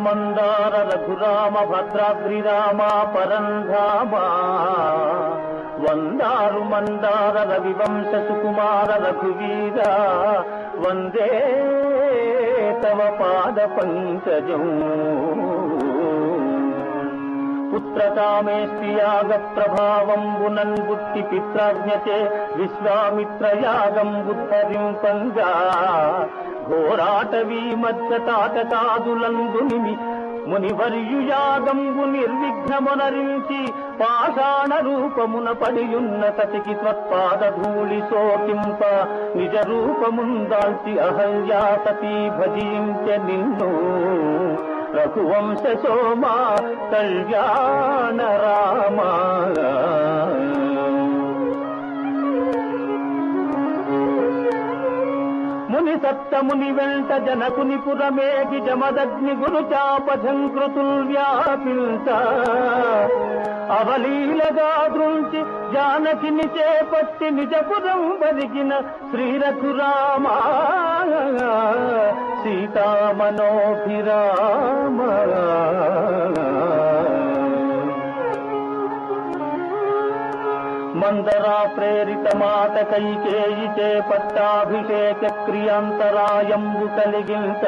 మందార రఘురామ భద్రాద్రి రామ పరంధామ వందారు మందార రవివంశ సుకుమార రఘువీర వందే తవ పాద పంకజం పుత్రకామేష్టియాగ ప్రభావంబునన్ బుట్టి పిత్రాజ్ఞచే విశ్వామిత్రయాగం బుద్ధరింపంగా ఘోరాటవీ మధ్య తాటకాదులందునిమి మునివర్యుయాగంబు నిర్విఘ్నమునరించి పాషాణ రూపమున పడియున్న సతికి త్వత్పాద ధూళి సోకింప నిజ రూపముందాల్చి అహల్యా సతీ భజించె నిన్ను రఘువంశ సోమా కళ్యాణ రామా ముని సప్తముని వెంట జనకుని పురమేగి జమదగ్ని గురు చాపఝంకృతుల్ వ్యాపించ అవలీలగా దృంచి జానకిని చేపట్టి నిజపురం వరిగిన శ్రీరఘురామ సీతామనోభిరామ మందరా ప్రేరిత మాత కైకేయి చే పట్టాభిషేక క్రియాంతరాయంబు కలిగించ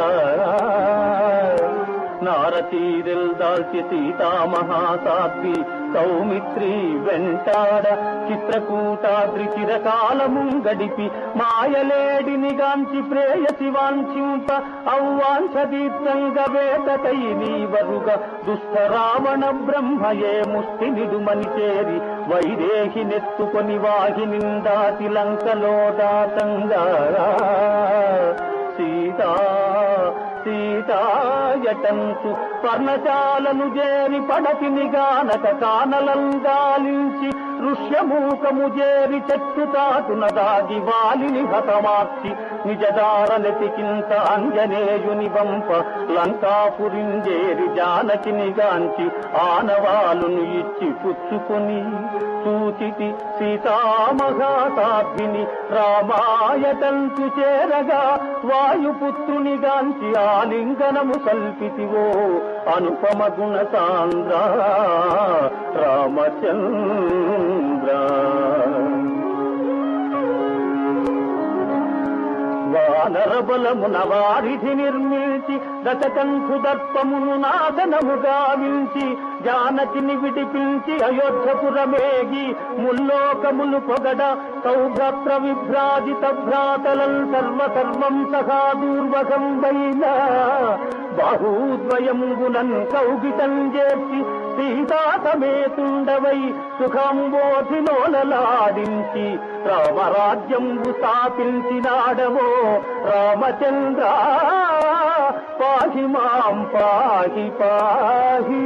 నారచీరిల్ దాల్చి సీతామహాసాధ్వి సౌమిత్రి వెంటాడ చిత్రకూటాద్రి చిరకాలము గడిపి మాయలేడిని గాంచి ప్రేయసి వాంఛింప ఔవాంఛదీప్తంగ వేటకై నీవరుగ దుష్ట రావణ బ్రహ్మయే ముష్టి నిడుమని చేరి వైదేహి నెత్తుకొని వాహినిందాతి లంకలో దాతంగా సీతా సీతాయటంతు పర్ణశాలను చేరి పడతిని గానక కానలంగాలించి ఋష్యమూకము చేరి చెట్టు తాటున దాగి వాలిని హతమార్చి నిజదారలెతికింత అంజనేయుని వంప లంకాపురింజేరి జానకిని గాంచి ఆనవాలును ఇచ్చి పుచ్చుకొని సూచితి సీతామహాసాధ్విని రామాయటంతు చేరగా వాయుపుత్రుని గాంచి ఆలింగనము కల్పితివో అనుపమ గుణ సాంద్ర రామచంద్ర వానర బలమున వారిధి నిర్మించి దశకంఠు దర్పమును నాశనము గావించి జానకిని విడిపించి అయోధ్యపురమేగి ముల్లోకములు పొగడ సౌభ్రత్ర విభ్రాజిత భ్రాతలం సర్వసర్వం సహా దూర్వశంబైన బాహూద్వయంబునన్ కౌగితం చేర్చి సీతా సమేతుండవై సుఖంబోధిలోలలాడించి రామరాజ్యంబు స్థాపించినాడవో రామచంద్ర పాహి మాం పాహి పాహి